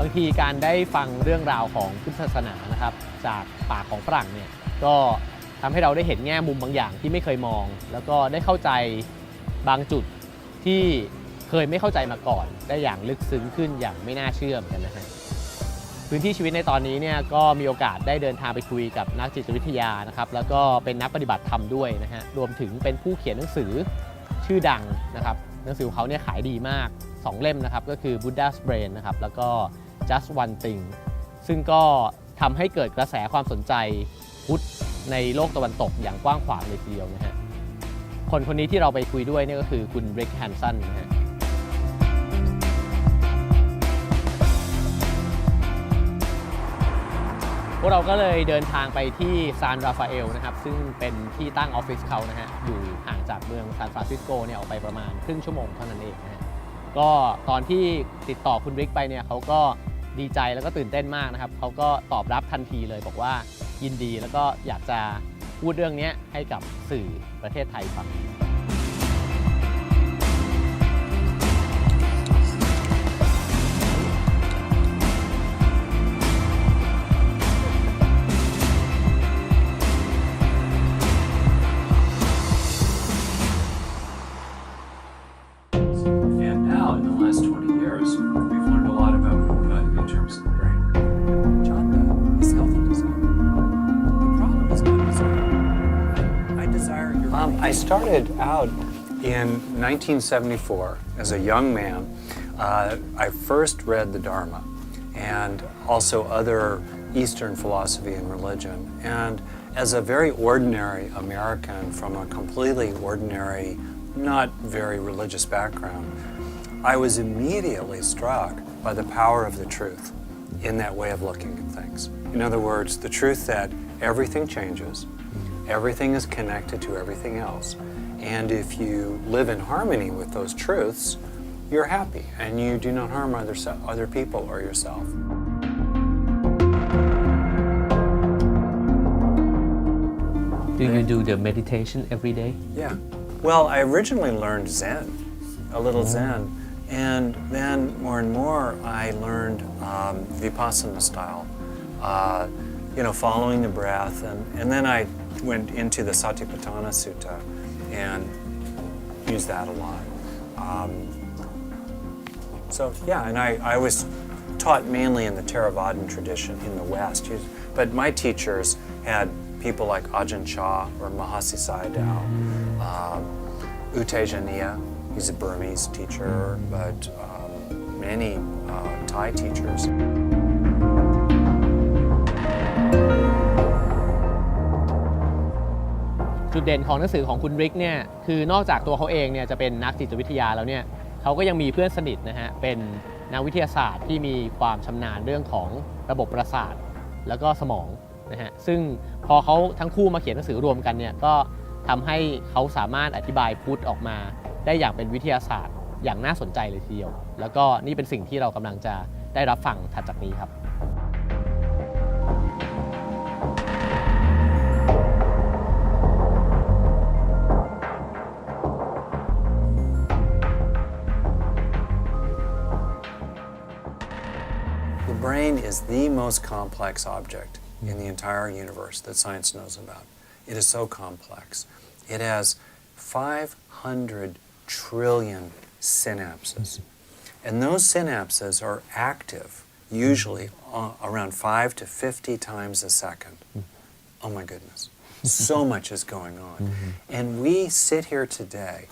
บางทีการได้ฟังเรื่องราวของพุทธศาสนานะครับจากปากของฝรั่งเนี่ยก็ทำให้เราได้เห็นแง่มุมบางอย่างที่ไม่เคยมองแล้วก็ได้เข้าใจบางจุดที่เคยไม่เข้าใจมาก่อนได้อย่างลึกซึ้งขึ้นอย่างไม่น่าเชื่อเหมือนกันนะฮะพื้นที่ชีวิตในตอนนี้เนี่ยก็มีโอกาสได้เดินทางไปคุยกับนักจิตวิทยานะครับแล้วก็เป็นนักปฏิบัติธรรมด้วยนะฮะรวมถึงเป็นผู้เขียนหนังสือชื่อดังนะครับหนังสือของเขาเนี่ยขายดีมาก2เล่มนะครับก็คือ Buddha's Brain นะครับแล้วก็ Just One Thing ซึ่งก็ทำให้เกิดกระแสความสนใจพุทธในโลกตะวันตกอย่างกว้างขวางเลยทีเดียวนะฮะคนนี้ที่เราไปคุยด้วยเนี่ยก็คือคุณริก แฮนสันนะฮะพวกเราก็เลยเดินทางไปที่ซานราฟาเอลนะครับซึ่งเป็นที่ตั้งออฟฟิศเขานะฮะอยู่ห่างจากเมืองซานฟรานซิสโกเนี่ยออกไปประมาณครึ่งชั่วโมงเท่านั้นเองนะฮะก็ตอนที่ติดต่อคุณริกไปเนี่ยเขาก็ดีใจแล้วก็ตื่นเต้นมากนะครับเขาก็ตอบรับทันทีเลยบอกว่ายินดีแล้วก็อยากจะพูดเรื่องนี้ให้กับสื่อประเทศไทยฟังI started out in 1974 as a young man. I first read the Dharma and also other Eastern philosophy and religion. And as a very ordinary American from a completely ordinary, not very religious background, I was immediately struck by the power of the truth in that way of looking at things. In other words, the truth that everything changes. Everything is connected to everything else. And if you live in harmony with those truths, you're happy and you do not harm other people or yourself. Do you do the meditation every day? Yeah. Well, I originally learned Zen, a little Zen. And then more and more I learned Vipassana style, following the breath. And then I went into the Satipatthana Sutta and used that a lot. And I was taught mainly in the Theravadan tradition in the West. But my teachers had people like Ajahn Chah or Mahasi Sayadaw, U Tejaniya, he's a Burmese teacher, but many Thai teachers. จุดเด่นของหนังสือของคุณริกเนี่ยคือนอกจากตัวเขาเองเนี่ยจะเป็นนักจิตวิทยาแล้วเนี่ยเขาก็ยังมีเพื่อนสนิทนะฮะเป็นนักวิทยาศาสตร์ที่มีความชำนาญเรื่องของระบบประสาทแล้วก็สมองนะฮะซึ่งพอเขาทั้งคู่มาเขียนหนังสือรวมกันเนี่ยก็ทำให้เขาสามารถอธิบายพุทธออกมาได้อย่างเป็นวิทยาศาสตร์อย่างน่าสนใจเลยทีเดียวแล้วก็นี่เป็นสิ่งที่เรากำลังจะได้รับฟังถัดจากนี้ครับ The brain is the most complex object in the entire universe that science knows about. It is so complex. It has 500 trillion synapses. And those synapses are active, usually around 5 to 50 times a second. Oh my goodness. So much is going on. And we sit here today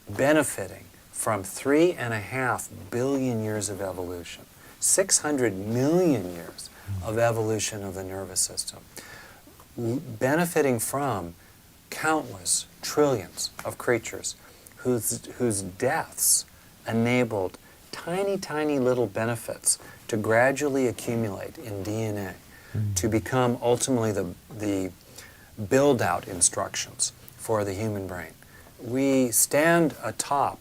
benefiting from 3.5 billion years of evolution, 600 million years of evolution of the nervous system, benefiting from countless trillions of creatures whose deaths enabled tiny, tiny little benefits to gradually accumulate in DNA, to become ultimately the build-out instructions for the human brain. We stand atop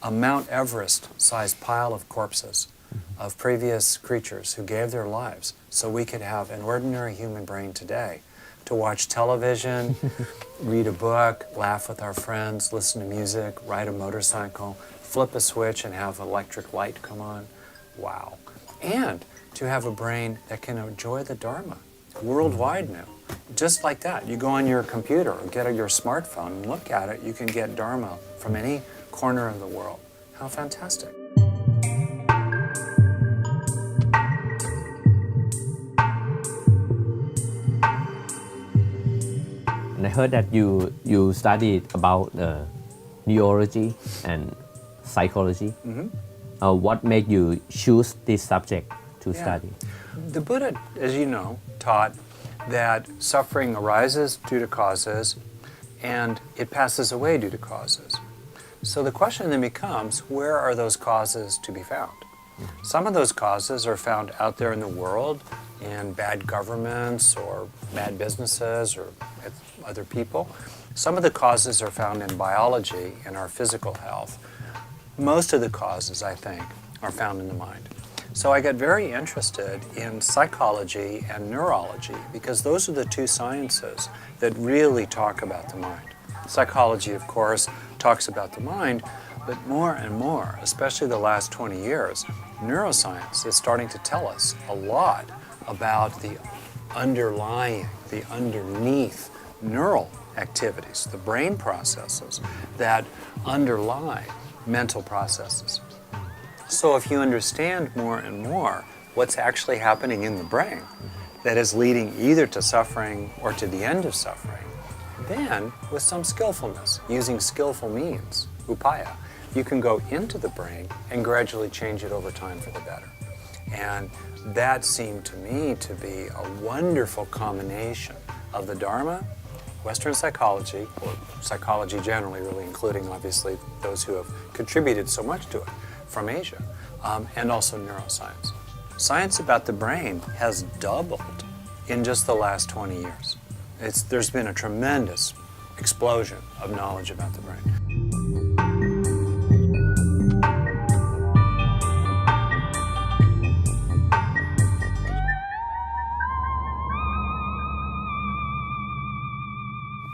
a Mount Everest-sized pile of corpses of previous creatures who gave their lives so we could have an ordinary human brain today to watch television, read a book, laugh with our friends, listen to music, ride a motorcycle, flip a switch and have electric light come on. Wow. And to have a brain that can enjoy the Dharma worldwide now. Just like that. You go on your computer or get your smartphone and look at it, you can get Dharma from any corner of the world. How fantastic. And I heard that you studied about neurology and psychology. What made you choose this subject to study? The Buddha, as you know, taught that suffering arises due to causes and it passes away due to causes. So the question then becomes, where are those causes to be found? Some of those causes are found out there in the world in bad governments or bad businesses or other people. Some of the causes are found in biology and our physical health. Most of the causes, I think, are found in the mind. So I got very interested in psychology and neurology because those are the two sciences that really talk about the mind. Psychology, of course, talks about the mind, but more and more, especially the last 20 years, neuroscience is starting to tell us a lot about the underlying, the underneath neural activities, the brain processes that underlie mental processes. So if you understand more and more what's actually happening in the brain that is leading either to suffering or to the end of suffering, then with some skillfulness, using skillful means, upaya, you can go into the brain and gradually change it over time for the better. And that seemed to me to be a wonderful combination of the Dharma, Western psychology, or psychology generally, really including obviously those who have contributed so much to it from Asia, and also neuroscience. Science about the brain has doubled in just the last 20 years. There's been a tremendous explosion of knowledge about the brain.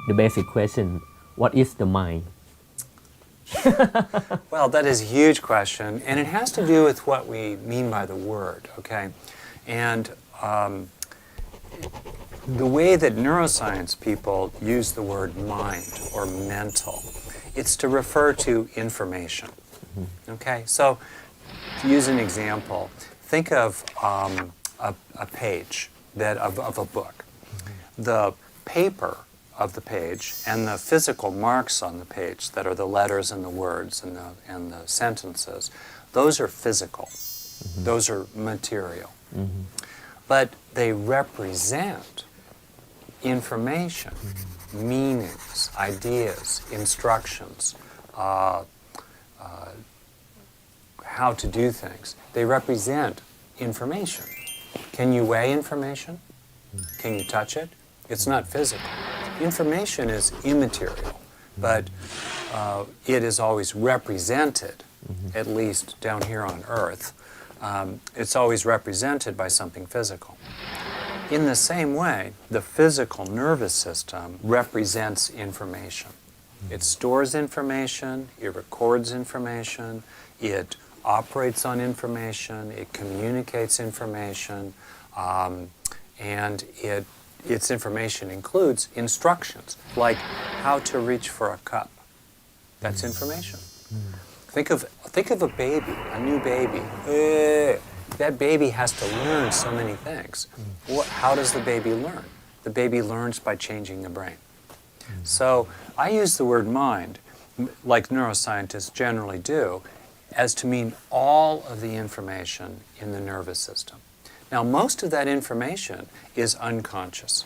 The basic question, what is the mind? Well, that is a huge question, and it has to do with what we mean by the word, okay? And the way that neuroscience people use the word mind or mental, it's to refer to information, okay? So, to use an example, think of a page of a book. The paper of the page and the physical marks on the page that are the letters and the words and the sentences, those are physical. Those are material. But they represent information, meanings, ideas, instructions, how to do things. They represent information. Can you weigh information? Can you touch it? It's not physical. Information is immaterial, but it is always represented, at least down here on Earth. It's always represented by something physical. In the same way, the physical nervous system represents information. It stores information, it records information, it operates on information, it communicates information, and its information includes instructions, like how to reach for a cup. That's information. Think of a baby, a new baby. That baby has to learn so many things. How does the baby learn? The baby learns by changing the brain. So I use the word mind, like neuroscientists generally do, as to mean all of the information in the nervous system. Now, most of that information is unconscious.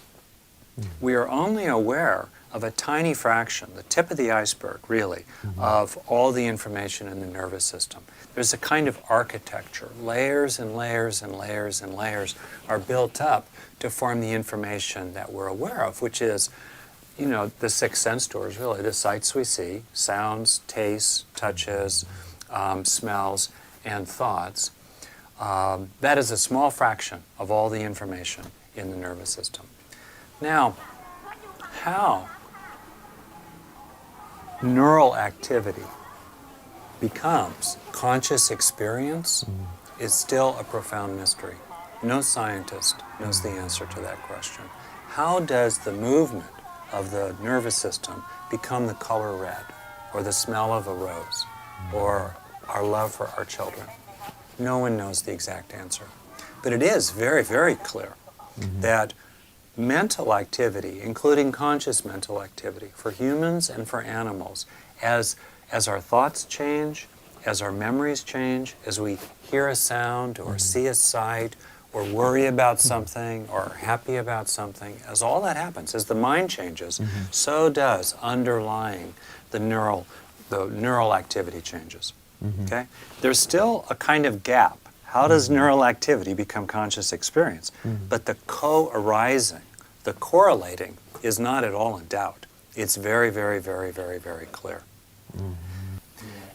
We are only aware of a tiny fraction, the tip of the iceberg, really, of all the information in the nervous system. There's a kind of architecture. Layers and layers and layers and layers are built up to form the information that we're aware of, which is, you know, the six sense doors, really, the sights we see, sounds, tastes, touches, smells, and thoughts. That is a small fraction of all the information in the nervous system. Now, how neural activity becomes conscious experience is still a profound mystery. No scientist knows the answer to that question. How does the movement of the nervous system become the color red, or the smell of a rose, or our love for our children? No one knows the exact answer. But it is very, very clear that mental activity, including conscious mental activity, for humans and for animals, as our thoughts change, as our memories change, as we hear a sound or see a sight or worry about something or are happy about something, as all that happens, as the mind changes, so does underlying the neural activity changes. Okay? There's still a kind of gap. How does neural activity become conscious experience? But the co-arising, the correlating, is not at all in doubt. It's very, very, very, very, very clear.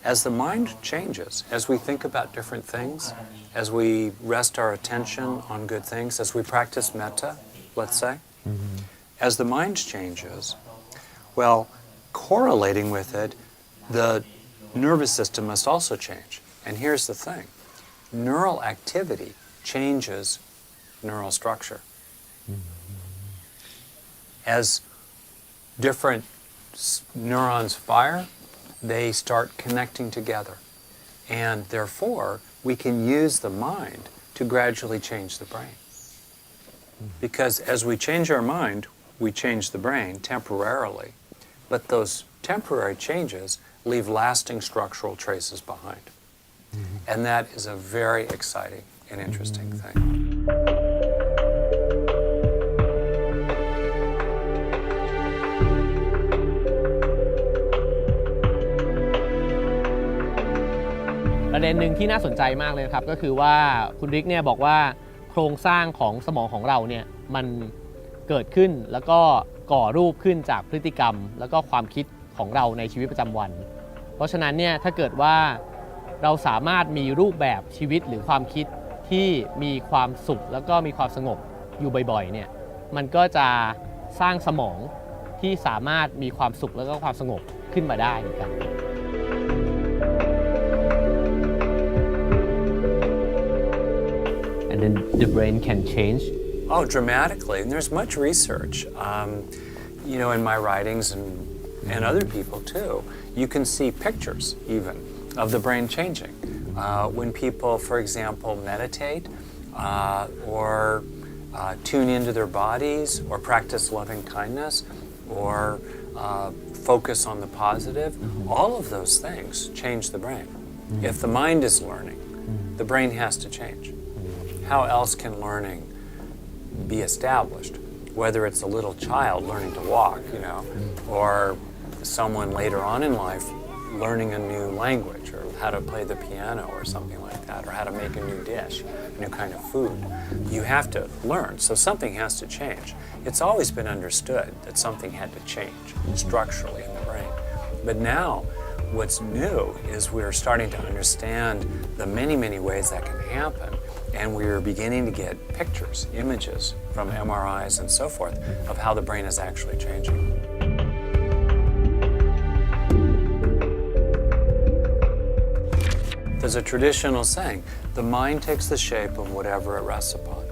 As the mind changes, as we think about different things, as we rest our attention on good things, as we practice metta, let's say, as the mind changes, well, correlating with it, the nervous system must also change. And here's the thing. Neural activity changes neural structure. As different neurons fire, they start connecting together. And therefore, we can use the mind to gradually change the brain. Because as we change our mind, we change the brain temporarily. But those temporary changes leave lasting structural traces behind. And that is a very exciting and interesting thing. ประเด็นหนึ่งที่น่าสนใจมากเลยครับก็คือว่าคุณริกเนี่ยบอกว่าโครงสร้างของสมองของเราเนี่ยมันเกิดขึ้นแล้วก็ก่อรูปขึ้นจากพฤติกรรมแล้วก็ความคิดของเราในชีวิตประจำวันเพราะฉะนั้นเนี่ยถ้าเกิดว่าเราสามารถมีรูปแบบชีวิตหรือความคิดที่มีความสุขแล้วก็มีความสงบอยู่บ่อยๆเนี่ยมันก็จะสร้างสมองที่สามารถมีความสุขแล้วก็ความสงบขึ้นมาได้เหมือนกันand then the brain can change. Oh, dramatically. And there's much research, in my writings and other people too. You can see pictures even of the brain changing. When people, for example, meditate or tune into their bodies or practice loving kindness or focus on the positive, all of those things change the brain. If the mind is learning, the brain has to change. How else can learning be established? Whether it's a little child learning to walk, or someone later on in life learning a new language or how to play the piano or something like that, or how to make a new dish, a new kind of food. You have to learn, so something has to change. It's always been understood that something had to change structurally in the brain. But now, what's new is we're starting to understand the many, many ways that can happen, and we're beginning to get pictures, images from MRIs and so forth of how the brain is actually changing. There's a traditional saying, the mind takes the shape of whatever it rests upon.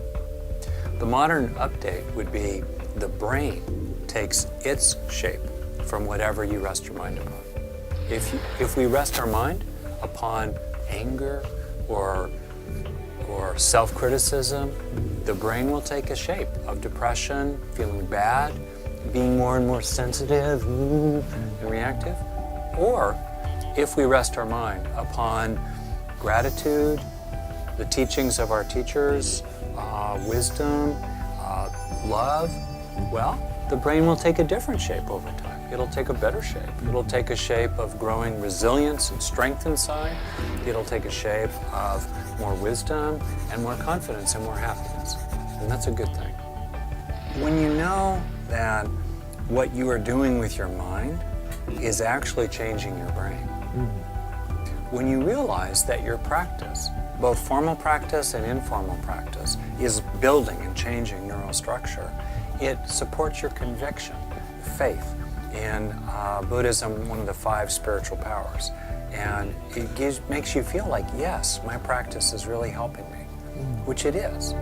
The modern update would be, the brain takes its shape from whatever you rest your mind upon. If we rest our mind upon anger or self-criticism, the brain will take a shape of depression, feeling bad, being more and more sensitive and reactive. Or if we rest our mind upon gratitude, the teachings of our teachers, wisdom, love, well, the brain will take a different shape over time. It'll take a better shape. It'll take a shape of growing resilience and strength inside. It'll take a shape of more wisdom and more confidence and more happiness. And that's a good thing. When you know that what you are doing with your mind is actually changing your brain, when you realize that your practice, both formal practice and informal practice, is building and changing neural structure, it supports your conviction, faith. In Buddhism, one of the 5 spiritual powers. And it makes you feel like, yes, my practice is really helping me, which it is.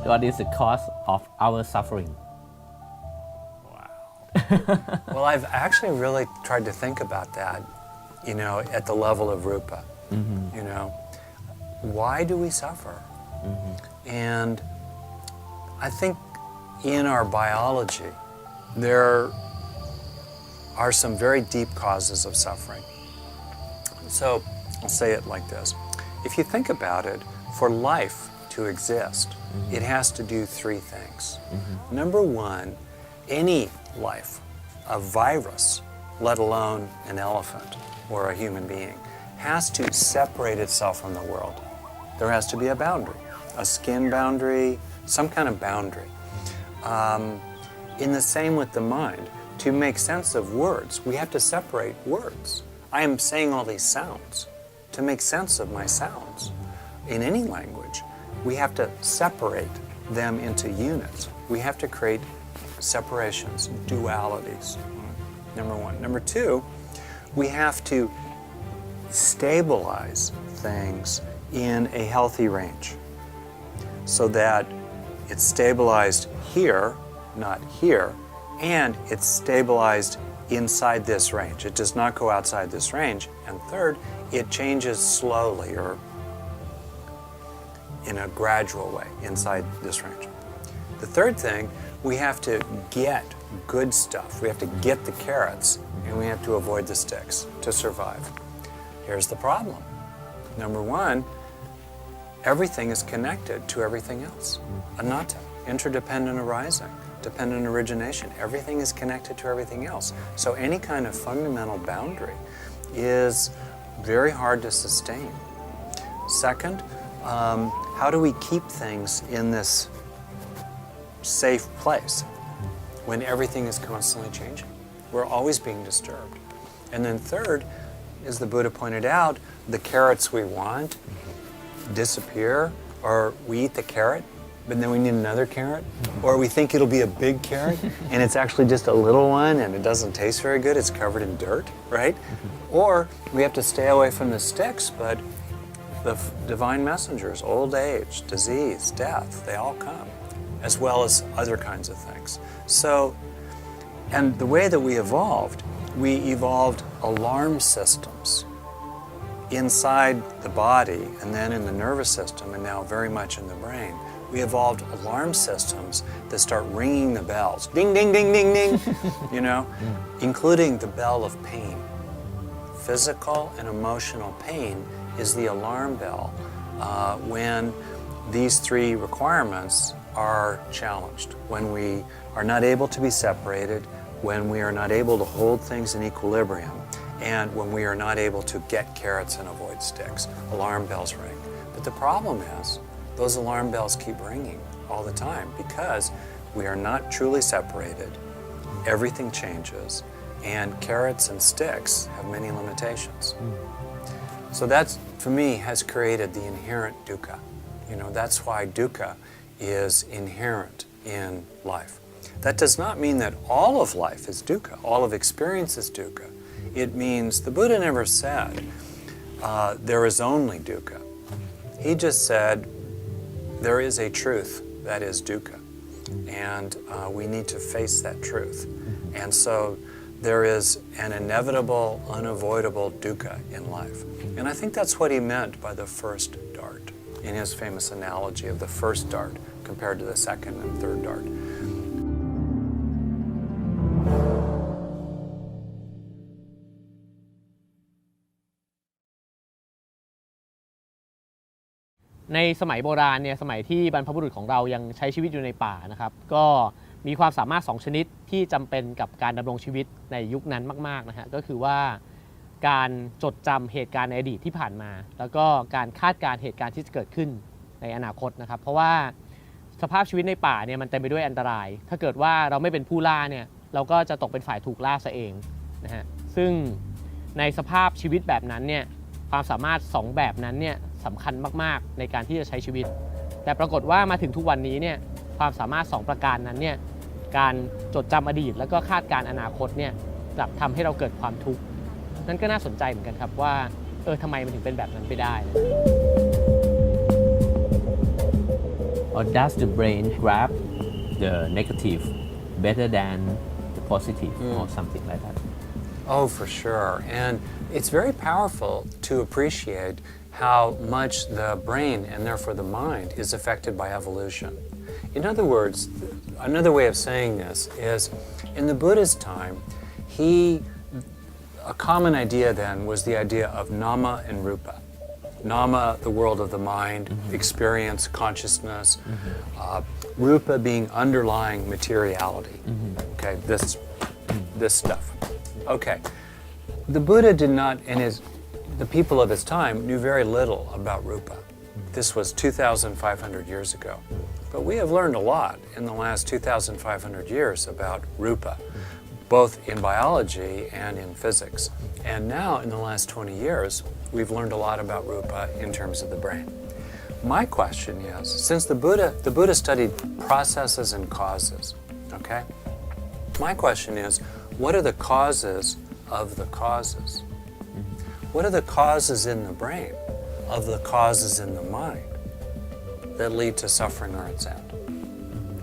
What is the cause of our suffering? Well, I've actually really tried to think about that, at the level of rupa. Why do we suffer? And I think in our biology, there are some very deep causes of suffering. So I'll say it like this. If you think about it, for life to exist, it has to do three things. Number one, any life, a virus, let alone an elephant or a human being, has to separate itself from the world. There has to be a boundary, a skin boundary, some kind of boundary. In the same with the mind, to make sense of words, we have to separate words. I am saying all these sounds. To make sense of my sounds in any language, we have to separate them into units. We have to create separations, dualities, number one. Number two, we have to stabilize things in a healthy range so that it's stabilized here, not here, and it's stabilized inside this range. It does not go outside this range. And third, it changes slowly or in a gradual way inside this range. The third thing, we have to get good stuff. We have to get the carrots, and we have to avoid the sticks to survive. Here's the problem. Number one, everything is connected to everything else. Anatta, interdependent arising, dependent origination. Everything is connected to everything else. So any kind of fundamental boundary is very hard to sustain. Second, how do we keep things in this safe place when everything is constantly changing? We're always being disturbed. And then third, as the Buddha pointed out, the carrots we want disappear, or we eat the carrot, but then we need another carrot, or we think it'll be a big carrot, and it's actually just a little one, and it doesn't taste very good, it's covered in dirt, right? Or we have to stay away from the sticks, but the divine messengers, old age, disease, death, they all come, as well as other kinds of things. So, and the way that we evolved alarm systems inside the body and then in the nervous system and now very much in the brain. We evolved alarm systems that start ringing the bells, ding, ding, ding, ding, ding, including the bell of pain. Physical and emotional pain is the alarm bell when these three requirements are challenged, when we are not able to be separated, when we are not able to hold things in equilibrium, and when we are not able to get carrots and avoid sticks. Alarm bells ring. But the problem is, those alarm bells keep ringing all the time because we are not truly separated, everything changes, and carrots and sticks have many limitations. So that's, for me, has created the inherent dukkha. That's why dukkha is inherent in life. That does not mean that all of life is dukkha, all of experience is dukkha. It means, the Buddha never said, there is only dukkha. He just said, there is a truth that is dukkha, and we need to face that truth. And so there is an inevitable, unavoidable dukkha in life. And I think that's what he meant by the first dart, in his famous analogy of the first dart compared to the second and third dart. ในสมัยโบราณเนี่ยสมัยที่บรรพบุรุษของเรายังใช้ชีวิตอยู่ในป่านะครับก็มีความสามารถ2ชนิดที่จำเป็นกับการดำรงชีวิตในยุคนั้นมากๆนะฮะก็คือว่าการจดจำเหตุการณ์ในอดีตที่ผ่านมาแล้วก็การคาดการณ์เหตุการณ์ที่จะเกิดขึ้นในอนาคตนะครับเพราะว่าสภาพชีวิตในป่าเนี่ยมันเต็มไปด้วยอันตรายถ้าเกิดว่าเราไม่เป็นผู้ล่าเนี่ยเราก็จะตกเป็นฝ่ายถูกล่าซะเองนะฮะซึ่งในสภาพชีวิตแบบนั้นเนี่ย ความสามารถ2แบบนั้นเนี่ยสำคัญมากๆในการที่จะใช้ชีวิตแต่ปรากฏว่ามาถึงทุกวันนี้เนี่ยความสามารถ2ประการนั้นเนี่ยการจดจำอดีตแล้วก็คาดการณ์อนาคตเนี่ยกลับทำให้เราเกิดความทุกข์นั่นก็น่าสนใจเหมือนกันครับว่าทำไมมันถึงเป็นแบบนั้นไปได้ Or does the brain grab the negative better than the positive or something like that? Oh, for sure. And it's very powerful to appreciate how much the brain and therefore the mind is affected by evolution. In other words, another way of saying this is in the Buddha's time, a common idea then was the idea of nama and rupa. Nama, the world of the mind, experience, consciousness. Rupa being underlying materiality. Okay, this stuff. Okay, the Buddha did not, and the people of his time knew very little about rupa. This was 2,500 years ago. But we have learned a lot in the last 2,500 years about rupa, both in biology and in physics. And now, in the last 20 years, we've learned a lot about rupa in terms of the brain. My question is, since the Buddha studied processes and causes, okay? My question is, what are the causes of the causes? What are the causes in the brain of the causes in the mind that lead to suffering or its end?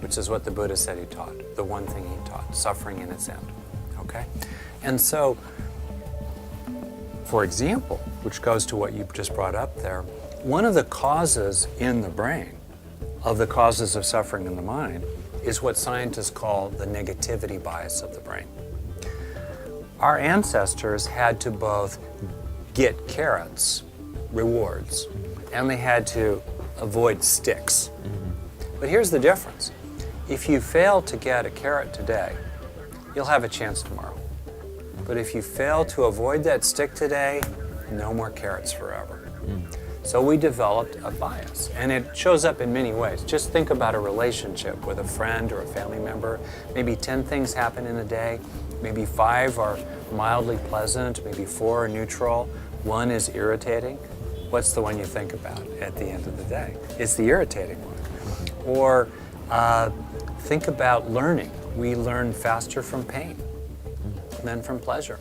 Which is what the Buddha said he taught, the one thing he taught, suffering and its end, okay? And so, for example, which goes to what you just brought up there, one of the causes in the brain of the causes of suffering in the mind is what scientists call the negativity bias of the brain. Our ancestors had to both get carrots, rewards, and they had to avoid sticks. But here's the difference. If you fail to get a carrot today, you'll have a chance tomorrow. But if you fail to avoid that stick today, no more carrots forever. So we developed a bias, and it shows up in many ways. Just think about a relationship with a friend or a family member. Maybe 10 things happen in a day. Maybe 5 are mildly pleasant, maybe 4 are neutral. 1 is irritating. What's the one you think about at the end of the day? It's the irritating one. Or think about learning. We learn faster from pain than from pleasure.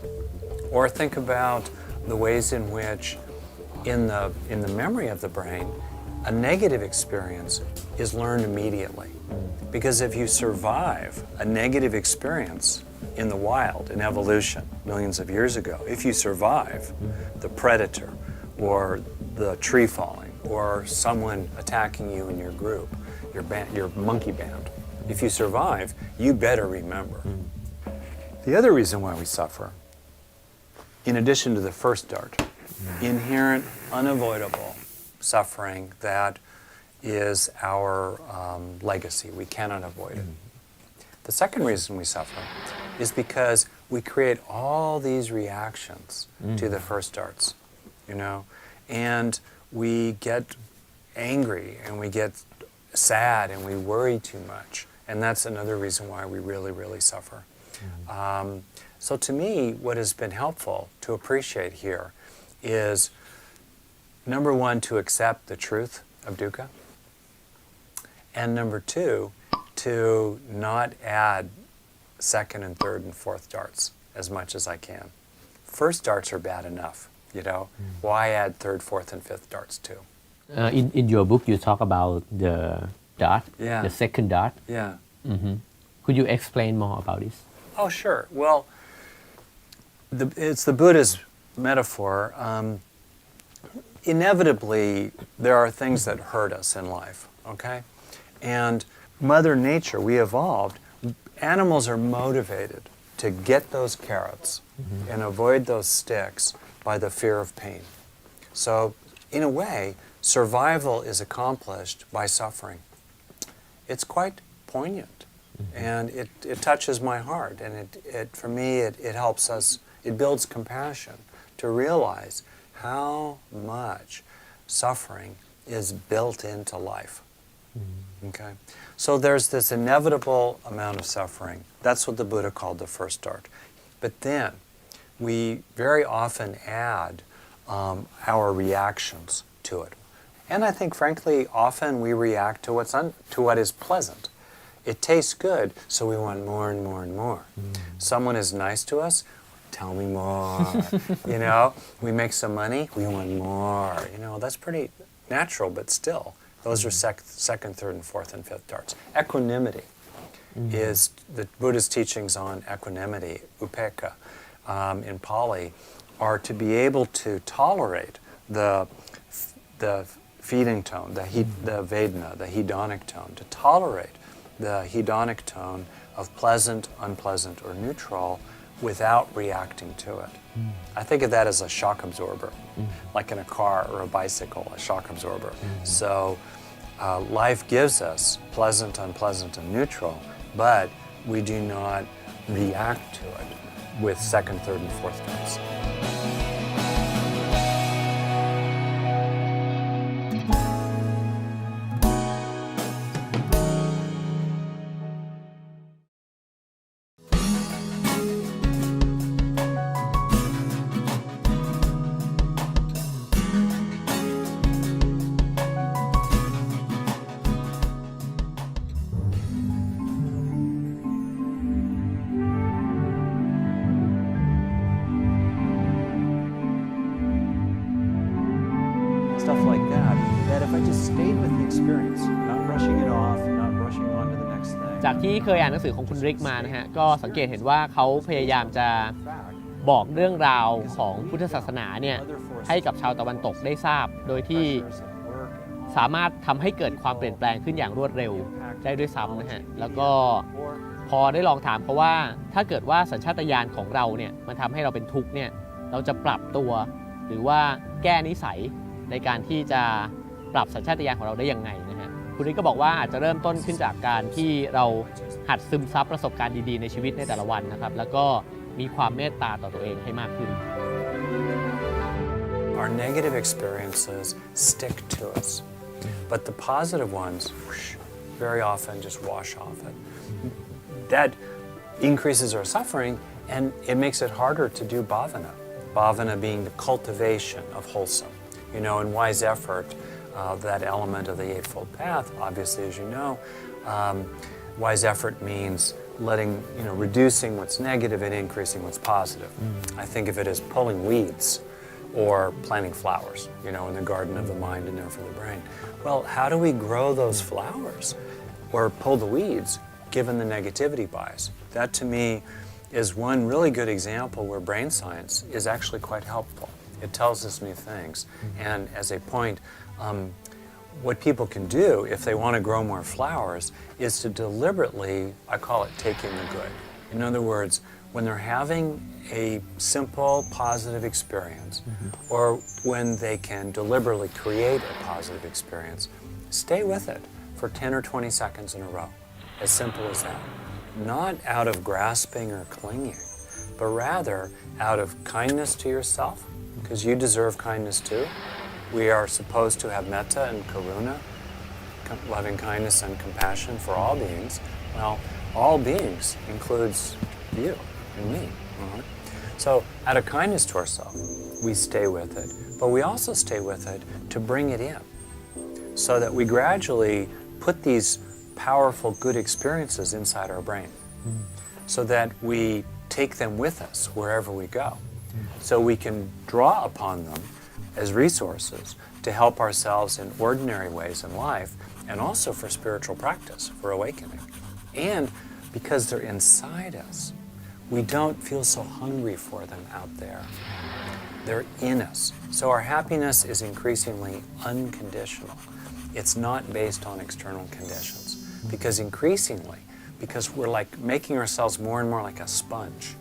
Or think about the ways in which in the memory of the brain, a negative experience is learned immediately. Because if you survive a negative experience in the wild, in evolution, millions of years ago, if you survive the predator or the tree falling or someone attacking you in your group, your monkey band, if you survive, you better remember. The other reason why we suffer, in addition to the first dart, inherent, unavoidable suffering that is our legacy. We cannot avoid it. The second reason we suffer is because we create all these reactions to the first darts, and we get angry and we get sad and we worry too much. And that's another reason why we really, really suffer. So to me, what has been helpful to appreciate here is, number 1, to accept the truth of dukkha, and number 2, to not add second and third and fourth darts as much as I can. First darts are bad enough, Why add third, fourth, and fifth darts too? In your book, you talk about the dart, the second dart. Yeah. Could you explain more about this? Oh, sure. Well, it's the Buddhist metaphor. Inevitably, there are things that hurt us in life, okay? And Mother Nature, we evolved, animals are motivated to get those carrots and avoid those sticks by the fear of pain. So, in a way, survival is accomplished by suffering. It's quite poignant, and it touches my heart, and for me, it helps us, it builds compassion to realize how much suffering is built into life. Okay? So there's this inevitable amount of suffering. That's what the Buddha called the first dart. But then we very often add our reactions to it. And I think, frankly, often we react to what is pleasant. It tastes good, so we want more and more and more. Someone is nice to us, tell me more. We make some money, we want more. That's pretty natural, but still, those are second, third, and fourth, and fifth darts. Equanimity is the Buddhist teachings on equanimity, upekkha, in Pali, are to be able to tolerate the feeding tone, the Vedana, the hedonic tone, to tolerate the hedonic tone of pleasant, unpleasant, or neutral without reacting to it. I think of that as a shock absorber, like in a car or a bicycle, a shock absorber. So life gives us pleasant, unpleasant, and neutral, but we do not react to it with second, third, and fourth darts. Stuff like that, that if I just stayed with the experience, not brushing it off, not rushing on to the next thing. จากที่เคยอ่านหนังสือของคุณริกมานะฮะก็สังเกตเห็นว่าเขาพยายามจะบอกเรื่องราวของพุทธศาสนาเนี่ยให้กับชาวตะวันตกได้ทราบโดยที่สามารถทำให้เกิดความเปลี่ยนแปลงขึ้นอย่างรวดเร็วได้ด้วยซ้ำนะฮะแล้วก็พอได้ลองถามเขาว่าถ้าเกิดว่าสัญชาตญาณของเราเนี่ยมันทำให้เราเป็นทุกข์เนี่ยเราจะปรับตัวหรือว่าแก้นิสัยในการที่จะปรับสัญชาตญาณของเราได้ยังไงนะฮะคุณริกก็บอกว่าอาจจะเริ่มต้นขึ้นจากการที่เราหัดซึมซับประสบการณ์ดีๆในชีวิตในแต่ละวันนะครับแล้วก็มีความเมตตาต่อตัวเองให้มากขึ้น Our negative experiences stick to us, but the positive ones very often just wash off it. That increases our suffering and it makes it harder to do bhavana. Bhavana being the cultivation of wholesome. In wise effort, that element of the Eightfold Path, obviously, as you know, wise effort means reducing what's negative and increasing what's positive. I think of it as pulling weeds or planting flowers, in the garden of the mind and therefore the brain. Well, how do we grow those flowers or pull the weeds given the negativity bias? That to me is one really good example where brain science is actually quite helpful. It tells us new things. And as a point, what people can do if they want to grow more flowers is to deliberately, I call it taking the good. In other words, when they're having a simple positive experience, or when they can deliberately create a positive experience, stay with it for 10 or 20 seconds in a row. As simple as that. Not out of grasping or clinging, but rather out of kindness to yourself, because you deserve kindness too. We are supposed to have metta and karuna, loving kindness and compassion for all beings. Well, all beings includes you and me. Right? So out of kindness to ourselves, we stay with it, but we also stay with it to bring it in so that we gradually put these powerful good experiences inside our brain so that we take them with us wherever we go. So we can draw upon them as resources to help ourselves in ordinary ways in life and also for spiritual practice, for awakening. And because they're inside us, we don't feel so hungry for them out there. They're in us. So our happiness is increasingly unconditional. It's not based on external conditions. Because increasingly, because we're like making ourselves more and more like a sponge,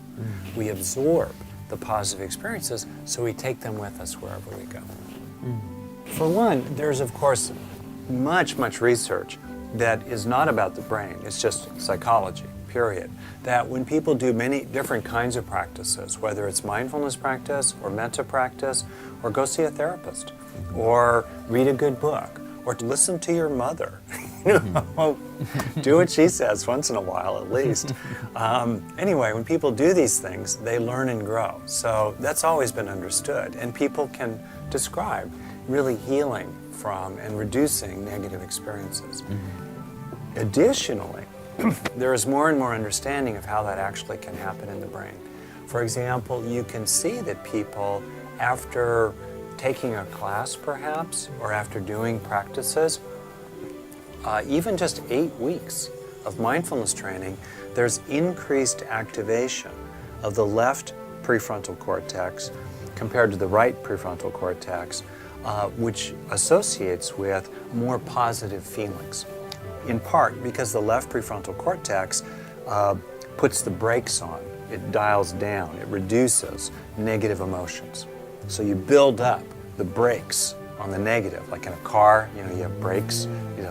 we absorb the positive experiences, so we take them with us wherever we go. For one, there's of course much research that is not about the brain, it's just psychology, period. That when people do many different kinds of practices, whether it's mindfulness practice or metta practice, or go see a therapist, or read a good book, or to listen to your mother, Do what she says once in a while, at least. Anyway, when people do these things, they learn and grow. So that's always been understood. And people can describe really healing from and reducing negative experiences. Additionally, there is more and more understanding of how that actually can happen in the brain. For example, you can see that people, after taking a class perhaps, or after doing practices, even just 8 weeks of mindfulness training, there's increased activation of the left prefrontal cortex compared to the right prefrontal cortex, which associates with more positive feelings. In part because the left prefrontal cortex puts the brakes on, it dials down, it reduces negative emotions. So you build up the brakes on the negative, like in a car, you have brakes, you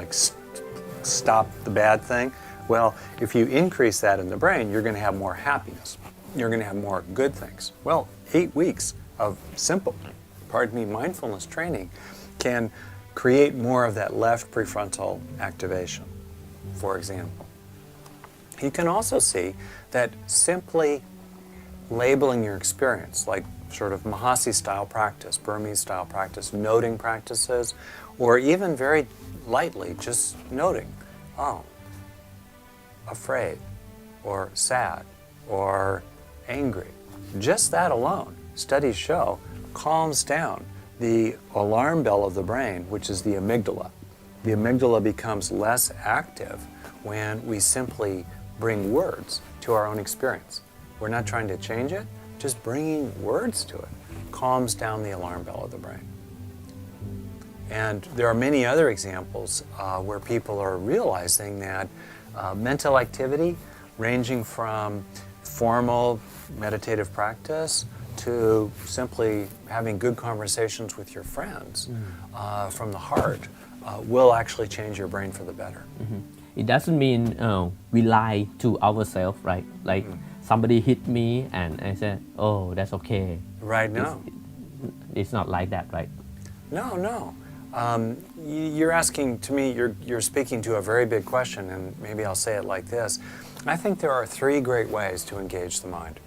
stop the bad thing. Well, if you increase that in the brain, you're going to have more happiness. You're going to have more good things. Well, 8 weeks of simple, mindfulness training can create more of that left prefrontal activation, for example. You can also see that simply labeling your experience, like sort of Mahasi style practice, Burmese style practice, noting practices, or even very lightly just noting, oh, afraid, or sad, or angry. Just that alone, studies show, calms down the alarm bell of the brain, which is the amygdala. The amygdala becomes less active when we simply bring words to our own experience. We're not trying to change it, just bringing words to it calms down the alarm bell of the brain. And there are many other examples where people are realizing that mental activity, ranging from formal meditative practice to simply having good conversations with your friends from the heart, will actually change your brain for the better. It doesn't mean we lie to ourselves, right? Like somebody hit me and I said, oh, that's okay. Right, no. It's not like that, right? No. You're asking to me, you're speaking to a very big question, and maybe I'll say it like this. I think there are 3 great ways to engage the mind.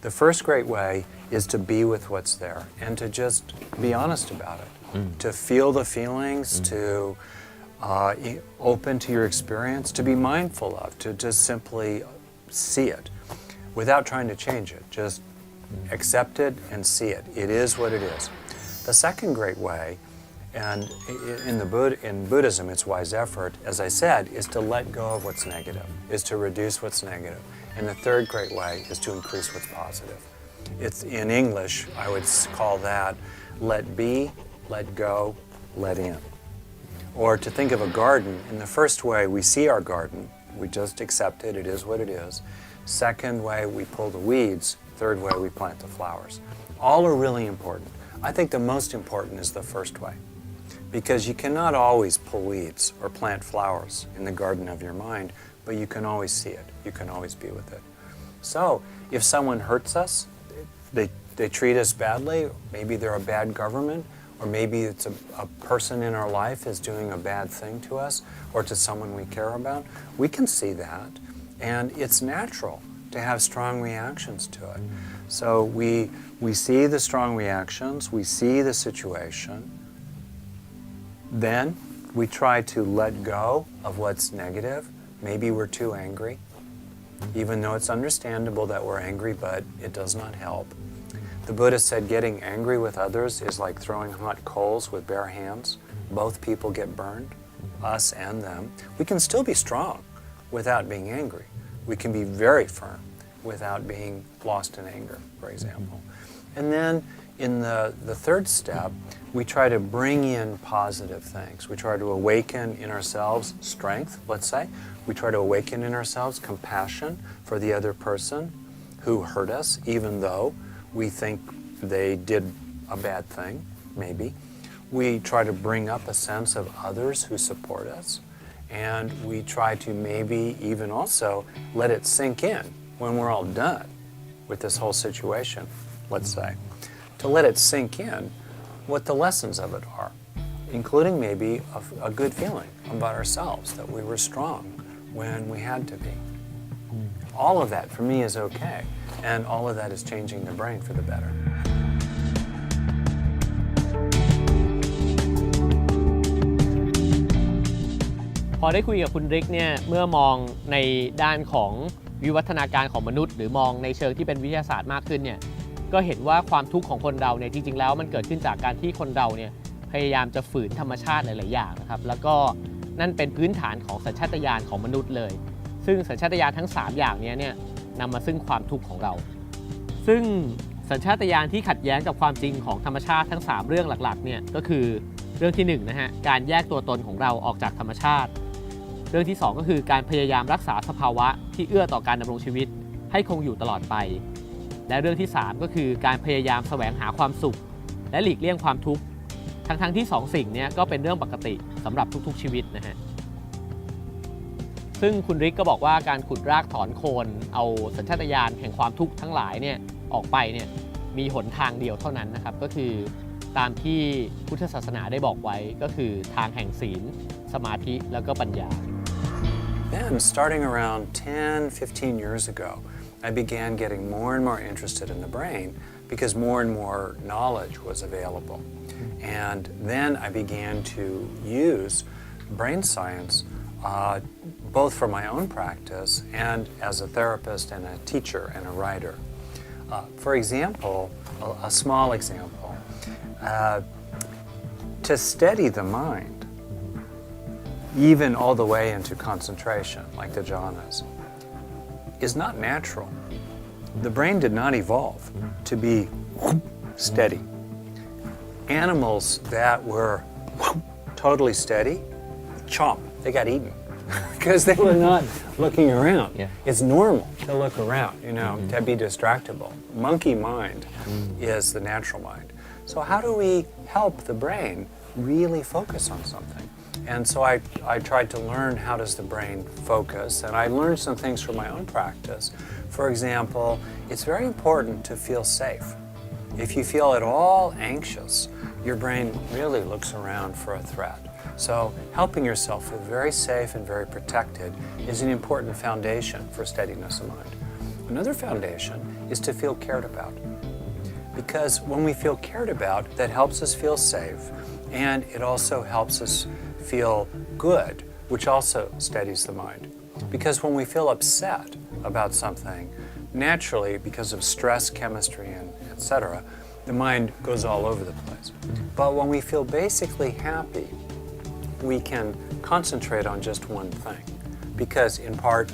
The first great way is to be with what's there and to just be honest about it, to feel the feelings, to open to your experience, to be mindful of, to just simply see it without trying to change it. Just accept it and see it. It is what it is. The second great way, and in Buddhism it's wise effort, as I said, is to let go of what's negative, is to reduce what's negative. And the third great way is to increase what's positive. It's in English, I would call that let be, let go, let in. Or to think of a garden, in the first way we see our garden, we just accept it, it is what it is. Second way we pull the weeds, third way we plant the flowers. All are really important. I think the most important is the first way, because you cannot always pull weeds or plant flowers in the garden of your mind, but you can always see it. You can always be with it. So if someone hurts us, they treat us badly, maybe they're a bad government, or maybe it's a person in our life is doing a bad thing to us or to someone we care about, we can see that, and it's natural to have strong reactions to it. So we see the strong reactions, we see the situation, then we try to let go of what's negative. Maybe we're too angry, even though it's understandable that we're angry, but it does not help. The Buddha said getting angry with others is like throwing hot coals with bare hands. Both people get burned, us and them. We can still be strong without being angry. We can be very firm without being lost in anger, for example. And then in the third step, we try to bring in positive things. We try to awaken in ourselves strength, let's say. We try to awaken in ourselves compassion for the other person who hurt us, even though we think they did a bad thing, maybe. We try to bring up a sense of others who support us. And we try to maybe even also let it sink in when we're all done with this whole situation, let's say. To let it sink in what the lessons of it are. including maybe a good feeling about ourselves, that we were strong when we had to be. All of that, for me, is okay. And all of that is changing the brain for the better. พอได้คุยกับคุณริกเนี่ยเมื่อมองในด้านของวิวัฒนาการของมนุษย์หรือมองในเชิงที่เป็นวิทยาศาสตร์มากขึ้นเนี่ยก็เห็นว่าความทุกข์ของคนเราเนี่ยจริงๆแล้วมันเกิดขึ้นจากการที่คนเราเนี่ยพยายามจะฝืนธรรมชาติหลายๆอย่างนะครับแล้วก็นั่นเป็นพื้นฐานของสัญชาตญาณของมนุษย์เลยซึ่งสัญชาตญาณทั้ง3อย่างนี้เนี่ยนำมาซึ่งความทุกข์ของเราซึ่งสัญชาตญาณที่ขัดแย้งกับความจริงของธรรมชาติทั้ง3เรื่องหลักๆเนี่ยก็คือเรื่องที่1นะฮะการแยกตัวตนของเราออกจากธรรมชาติเรื่องที่2ก็คือการพยายามรักษาสภาวะที่เอื้อต่อการดำรงชีวิตให้คงอยู่ตลอดไปและเรื่องที่3ก็คือการพยายามแสวงหาความสุขและหลีกเลี่ยงความทุกข์ทั้งที่2สิ่งนี้ก็เป็นเรื่องปกติสำหรับทุกๆชีวิตนะฮะซึ่งคุณริกก็บอกว่าการขุดรากถอนโคนเอาสัญชาตญาณแห่งความทุกข์ทั้งหลายเนี่ยออกไปเนี่ยมีหนทางเดียวเท่านั้นนะครับก็คือตามที่พุทธศาสนาได้บอกไว้ก็คือทางแห่งศีลสมาธิแล้วก็ปัญญาThen, starting around 10, 15 years ago, I began getting more and more interested in the brain because more and more knowledge was available. And then I began to use brain science both for my own practice and as a therapist and a teacher and a writer. For example, a small example, to steady the mind,even all the way into concentration, like the jhanas, is not natural. The brain did not evolve to be steady. Animals that were totally steady, chomp, they got eaten because they were not looking around. Yeah. It's normal to look around, to be distractible. Monkey mind is the natural mind. So how do we help the brain really focus on something?And so I tried to learn how does the brain focus, and I learned some things from my own practice. For example, it's very important to feel safe. If you feel at all anxious, your brain really looks around for a threat. So helping yourself feel very safe and very protected is an important foundation for steadiness of mind. Another foundation is to feel cared about. Because when we feel cared about, that helps us feel safe, and it also helps us feel good, which also steadies the mind. Because when we feel upset about something, naturally, because of stress, chemistry, and etc., the mind goes all over the place. But when we feel basically happy, we can concentrate on just one thing. Because in part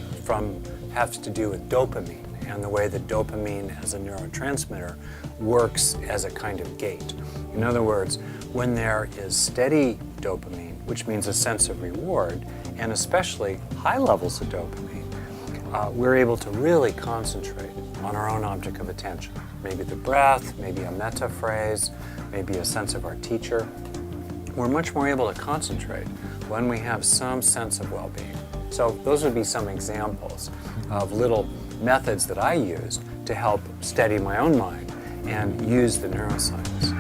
has to do with dopamine and the way that dopamine as a neurotransmitter works as a kind of gate. In other words, when there is steady dopamine, which means a sense of reward, and especially high levels of dopamine, we're able to really concentrate on our own object of attention. Maybe the breath, maybe a metta phrase, maybe a sense of our teacher. We're much more able to concentrate when we have some sense of well-being. So those would be some examples of little methods that I used to help steady my own mind and use the neuroscience.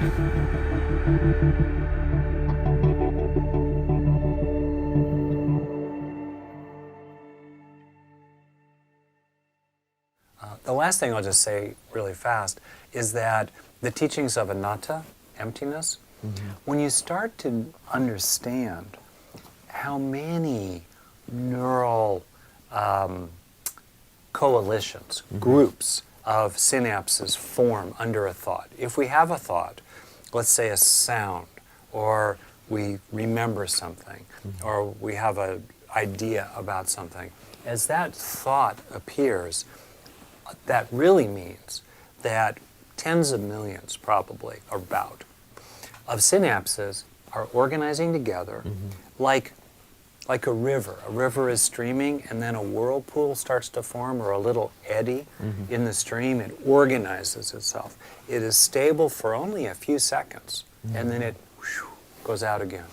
The last thing I'll just say really fast is that the teachings of anatta, emptiness, when you start to understand how many neural coalitions, groups of synapses form under a thought. If we have a thought, let's say a sound, or we remember something, or we have an idea about something, as that thought appears, that really means that tens of millions, probably, or about, of synapses are organizing together like a river. A river is streaming, and then a whirlpool starts to form, or a little eddy in the stream. It organizes itself. It is stable for only a few seconds, and then it goes out again.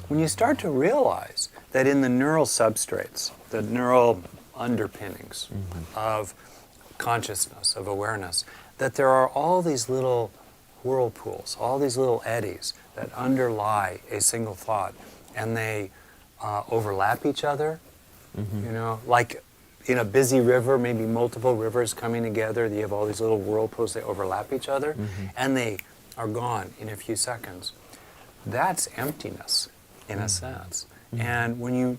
When you start to realize that in the neural substrates, the neural underpinnings of consciousness, of awareness, that there are all these little whirlpools, all these little eddies that underlie a single thought, and they overlap each other. You know, like in a busy river, maybe multiple rivers coming together, you have all these little whirlpools, they overlap each other, and they are gone in a few seconds. That's emptiness, in a sense. And when you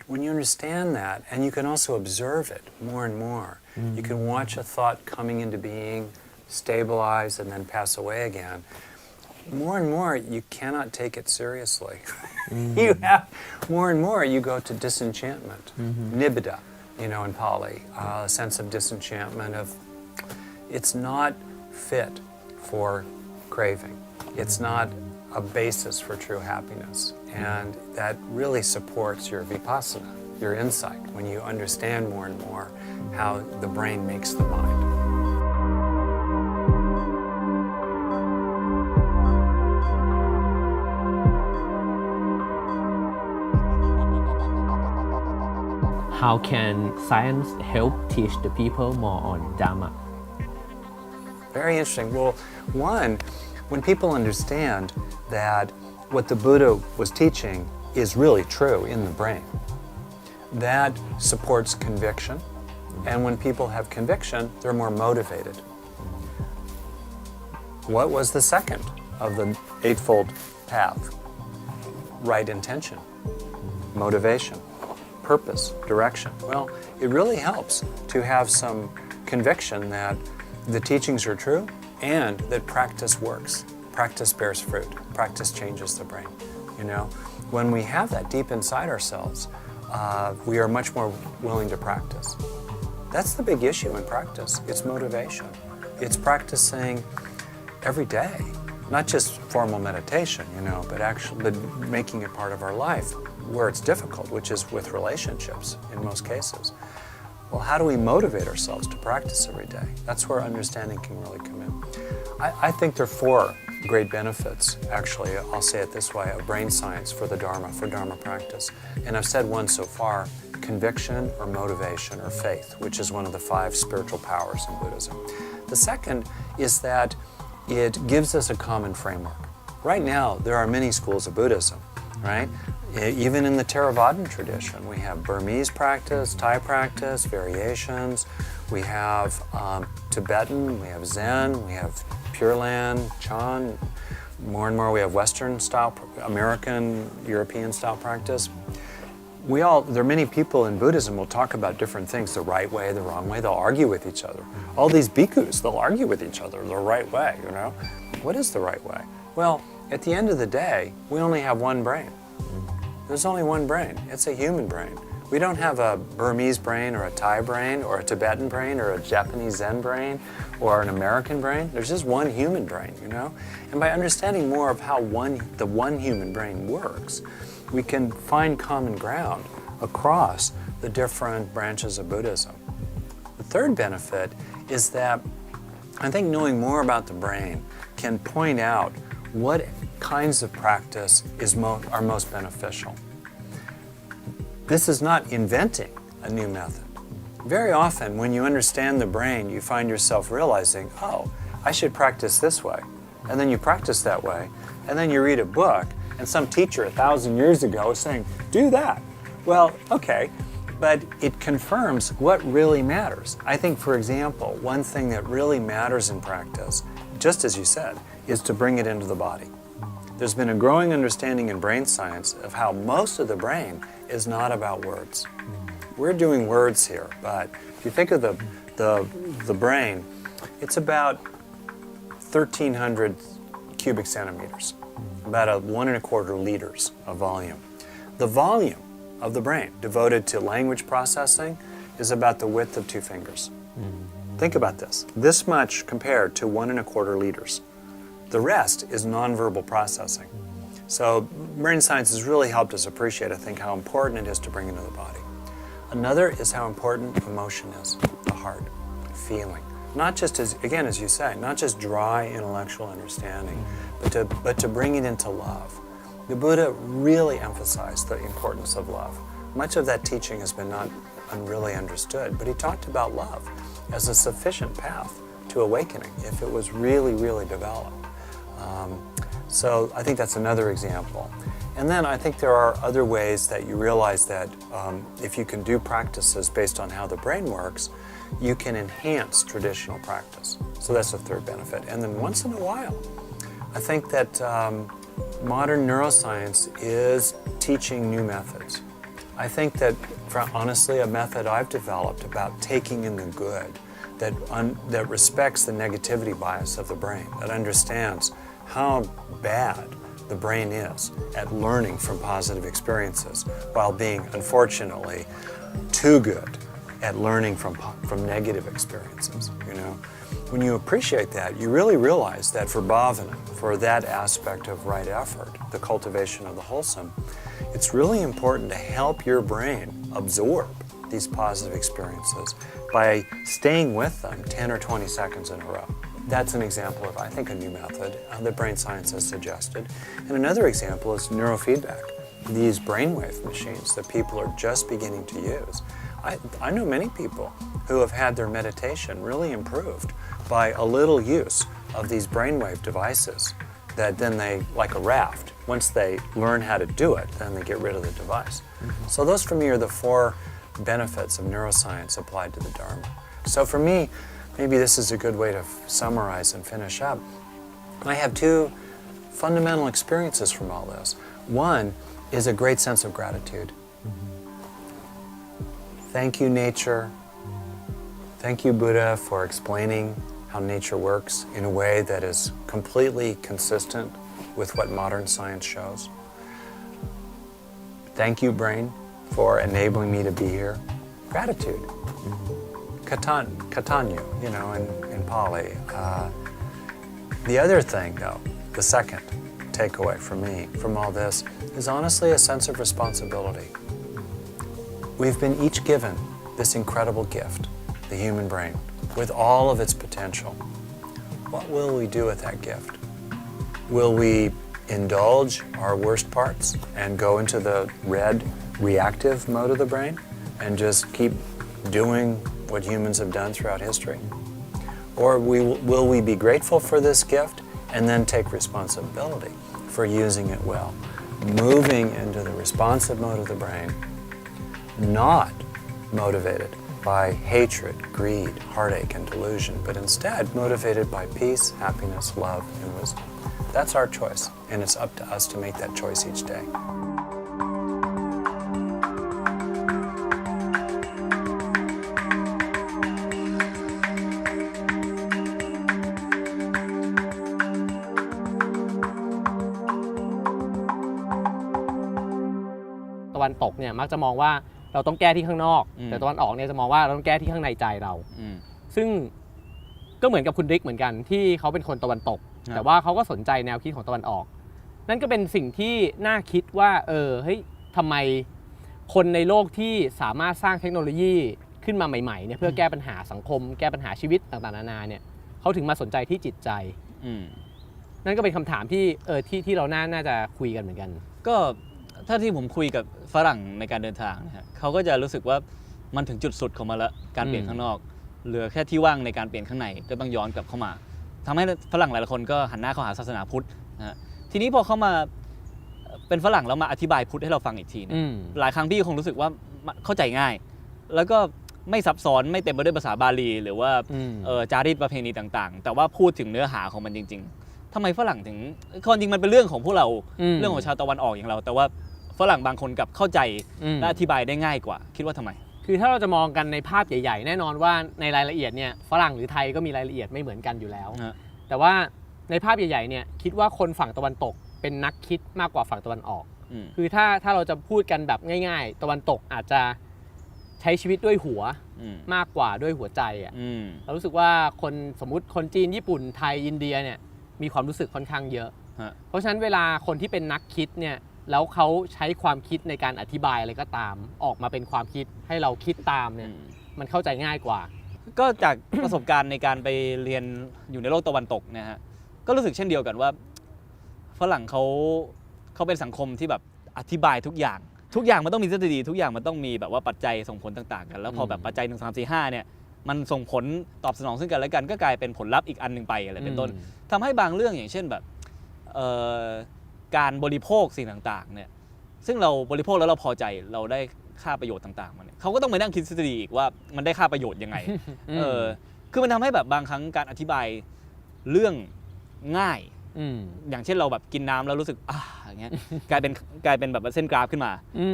understand that, and you can also observe it more and more, you can watch a thought coming into being, stabilize, and then pass away again. More and more, you cannot take it seriously. You have more and more, you go to disenchantment, nibbida, you know, in Pali, a sense of disenchantment of it's not fit for craving. It's not a basis for true happiness, and that really supports your vipassana, your insight, when you understand more and more how the brain makes the mind. How can science help teach the people more on Dharma? Very interesting. Well, one, when people understand that what the Buddha was teaching is really true in the brain, that supports conviction. And when people have conviction, they're more motivated. What was the second of the Eightfold Path? Right intention, motivation, purpose, direction. Well, it really helps to have some conviction that the teachings are true and that practice works. Practice bears fruit. Practice changes the brain. You know, when we have that deep inside ourselves, we are much more willing to practice. That's the big issue in practice. It's motivation. It's practicing every day, not just formal meditation, you know, but making it part of our life where it's difficult, which is with relationships in most cases. Well, how do we motivate ourselves to practice every day? That's where understanding can really come in. I think there are four great benefits, actually, I'll say it this way, of brain science for the Dharma, for Dharma practice. And I've said one so far, conviction or motivation or faith, which is one of the 5 spiritual powers in Buddhism. The second is that it gives us a common framework. Right now, there are many schools of Buddhism, right? Even in the Theravadan tradition, we have Burmese practice, Thai practice, variations. We have Tibetan, we have Zen, we have Pure Land, Chan. More and more we have Western style, American, European style practice. There are many people in Buddhism will talk about different things, the right way, the wrong way. They'll argue with each other. All these bhikkhus, they'll argue with each other, the right way, you know? What is the right way? Well, at the end of the day, we only have one brain. There's only one brain. It's a human brain. We don't have a Burmese brain or a Thai brain or a Tibetan brain or a Japanese Zen brain or an American brain. There's just one human brain, you know? And by understanding more of how the one human brain works, we can find common ground across the different branches of Buddhism. The third benefit is that I think knowing more about the brain can point out what kinds of practice are most beneficial. This is not inventing a new method. Very often when you understand the brain, you find yourself realizing, oh, I should practice this way. And then you practice that way. And then you read a book, and some teacher 1,000 years ago is saying, do that. Well, okay, but it confirms what really matters. I think, for example, one thing that really matters in practice, just as you said, is to bring it into the body. There's been a growing understanding in brain science of how most of the brain is not about words. We're doing words here, but if you think of the brain, it's about 1,300 cubic centimeters, about 1.25 liters of volume. The volume of the brain devoted to language processing is about the width of 2 fingers. Think about this much compared to 1.25 liters. The rest is nonverbal processing. So brain science has really helped us appreciate, I think, how important it is to bring it into the body. Another is how important emotion is, the heart, feeling. Not just as you say, not just dry intellectual understanding, but to bring it into love. The Buddha really emphasized the importance of love. Much of that teaching has been not really understood, but he talked about love as a sufficient path to awakening if it was really, really developed. So I think that's another example. And then I think there are other ways that you realize that if you can do practices based on how the brain works, you can enhance traditional practice. So that's the third benefit. And then once in a while, I think that modern neuroscience is teaching new methods. I think that, honestly, a method I've developed about taking in the good, that respects the negativity bias of the brain, that understands how bad the brain is at learning from positive experiences while being, unfortunately, too good at learning from negative experiences, you know. When you appreciate that, you really realize that for bhavana, for that aspect of right effort, the cultivation of the wholesome, it's really important to help your brain absorb these positive experiences by staying with them 10 or 20 seconds in a row. That's an example of, I think, a new method that brain science has suggested. And another example is neurofeedback, these brainwave machines that people are just beginning to use. I know many people who have had their meditation really improved by a little use of these brainwave devices that then they, like a raft, once they learn how to do it, then they get rid of the device. So those for me are the 4 benefits of neuroscience applied to the Dharma. So for me, maybe this is a good way to summarize and finish up. I have 2 fundamental experiences from all this. One is a great sense of gratitude. Thank you, nature. Thank you, Buddha, for explaining how nature works in a way that is completely consistent with what modern science shows. Thank you, brain, for enabling me to be here. Gratitude. Katanyu, you know, in Pali. The other thing, though, the second takeaway for me from all this is honestly a sense of responsibility. We've been each given this incredible gift, the human brain, with all of its potential. What will we do with that gift? Will we indulge our worst parts and go into the red reactive mode of the brain and just keep doing what humans have done throughout history? Or will we be grateful for this gift and then take responsibility for using it well, moving into the responsive mode of the brain, not motivated by hatred, greed, heartache, and delusion, but instead motivated by peace, happiness, love, and wisdom. That's our choice, and it's up to us to make that choice each day. ตะวันตกเนี่ยมักจะมองว่าเราต้องแก้ที่ข้างนอกแต่ตะวันออกเนี่ยจะมองว่าเราต้องแก้ที่ข้างในใจเราซึ่งก็เหมือนกับคุณริกเหมือนกันที่เขาเป็นคนตะวันตกแต่ว่าเขาก็สนใจแนวคิดของตะวันออกนั่นก็เป็นสิ่งที่น่าคิดว่าเฮ้ยทำไมคนในโลกที่สามารถสร้างเทคโนโลยีขึ้นมาใหม่ๆเนี่ยเพื่อแก้ปัญหาสังคมแก้ปัญหาชีวิตต่างๆนานาเนี่ยเขาถึงมาสนใจที่จิตใจนั่นก็เป็นคำถามที่เราน่าจะคุยกันเหมือนกันก็ถ้าที่ผมคุยกับฝรั่งในการเดินทางนะเขาก็จะรู้สึกว่ามันถึงจุดสุดของมันละการเปลี่ยนข้างนอกเหลือแค่ที่ว่างในการเปลี่ยนข้างในก็ต้องย้อนกลับเข้ามาทำให้ฝรั่งหลายๆคนก็หันหน้าเข้าหาศาสนาพุทธนะทีนี้พอเขามาเป็นฝรั่งแล้วมาอธิบายพุทธให้เราฟังอีกทีหลายครั้งพี่คงรู้สึกว่าเข้าใจง่ายแล้วก็ไม่ซับซ้อนไม่เต็มไปด้วยภาษาบาลีหรือว่าจารีตประเพณีต่างๆแต่ว่าพูดถึงเนื้อหาของมันจริงๆทำไมฝรั่งถึงความจริงมันเป็นเรื่องของพวกเราเรื่องของชาวตะวันออกอย่างเราแต่ว่าฝรั่งบางคนกับเข้าใจและอธิบายได้ง่ายกว่าคิดว่าทำไมคือถ้าเราจะมองกันในภาพใหญ่ๆแน่นอนว่าในรายละเอียดเนี่ยฝรั่งหรือไทยก็มีรายละเอียดไม่เหมือนกันอยู่แล้วแต่ว่าในภาพใหญ่ๆเนี่ยคิดว่าคนฝั่งตะวันตกเป็นนักคิดมากกว่าฝั่งตะวันออกคือถ้าเราจะพูดกันแบบง่ายๆตะวันตกอาจจะใช้ชีวิตด้วยหัวมากกว่าด้วยหัวใจอ่ะเรารู้สึกว่าคนสมมุติคนจีนญี่ปุ่นไทยอินเดียเนี่ยมีความรู้สึกค่อนข้างเยอะเพราะฉะนั้นเวลาคนที่เป็นนักคิดเนี่ยแล้วเขาใช้ความคิดในการอธิบายอะไรก็ตามออกมาเป็นความคิดให้เราคิดตามเนี่ยมันเข้าใจง่ายกว่าก็จากประสบการณ์ในการไปเรียนอยู่ในโลกตะวันตกนะฮะก็รู้สึกเช่นเดียวกันว่าฝรั่งเขาเป็นสังคมที่แบบอธิบายทุกอย่างมันต้องมีทฤษฎีทุกอย่างมันต้องมีแบบว่าปัจจัยส่งผลต่างๆกันแล้วพอแบบปัจจัย1 3 4 5เนี่ยมันส่งผลตอบสนองซึ่งกันและกันก็กลายเป็นผลลัพธ์อีกอันนึงไปอะไรเป็นต้นทำให้บางเรื่องอย่างเช่นแบบ การบริโภคสิ่งต่างๆเนี่ยซึ่งเราบริโภคแล้วเราพอใจเราได้ค่าประโยชน์ต่างๆมันเขาก็ต้องไปนั่งคิดทฤษฎีอีกว่ามันได้ค่าประโยชน์ยังไง คือมันทำให้แบบบางครั้งการอธิบายเรื่องง่ายอย่างเช่นเราแบบกินน้ำแล้วรู้สึกอย่างเงี้ย กลายเป็นแบบเส้นกราฟขึ้นมา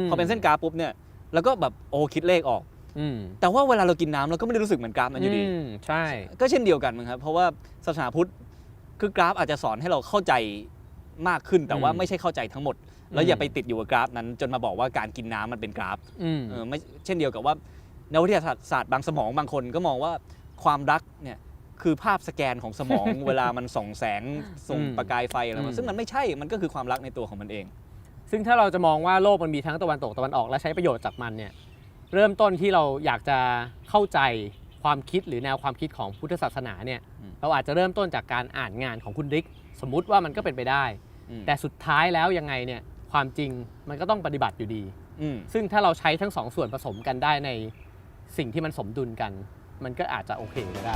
พอเป็นเส้นกราฟปุ๊บเนี่ยแล้วก็แบบคิดเลขออกแต่ว่าเวลาเรากินน้ำเราก็ไม่ได้รู้สึกเหมือนกราฟนั้นอยู่ดีใช่ก็เช่นเดียวกันครับเพราะว่าศาสนาพุทธคือกราฟอาจจะสอนให้เราเข้าใจมากขึ้นแต่ว่าไม่ใช่เข้าใจทั้งหมดแล้วอย่าไปติดอยู่กับกราฟนั้นจนมาบอกว่าการกินน้ำมันเป็นกราฟไม่เช่นเดียวกับว่านักวิทยาศาสตร์บางสมองบางคนก็มองว่าความรักเนี่ยคือภาพสแกนของสมอง เวลามันส่องแสงส่งประกายไฟอะไรซึ่งมันไม่ใช่มันก็คือความรักในตัวของมันเองซึ่งถ้าเราจะมองว่าโลกมันมีทั้งตะวันตกตะวันออกและใช้ประโยชน์จากมันเนี่ยเริ่มต้นที่เราอยากจะเข้าใจความคิดหรือแนวความคิดของพุทธศาสนาเนี่ยเราอาจจะเริ่มต้นจากการอ่านงานของคุณริกสมมุติว่ามันก็เป็นไปได้แต่สุดท้ายแล้วยังไงเนี่ยความจริงมันก็ต้องปฏิบัติอยู่ดีซึ่งถ้าเราใช้ทั้งสองส่วนผสมกันได้ในสิ่งที่มันสมดุลกันมันก็อาจจะโอเคก็ได้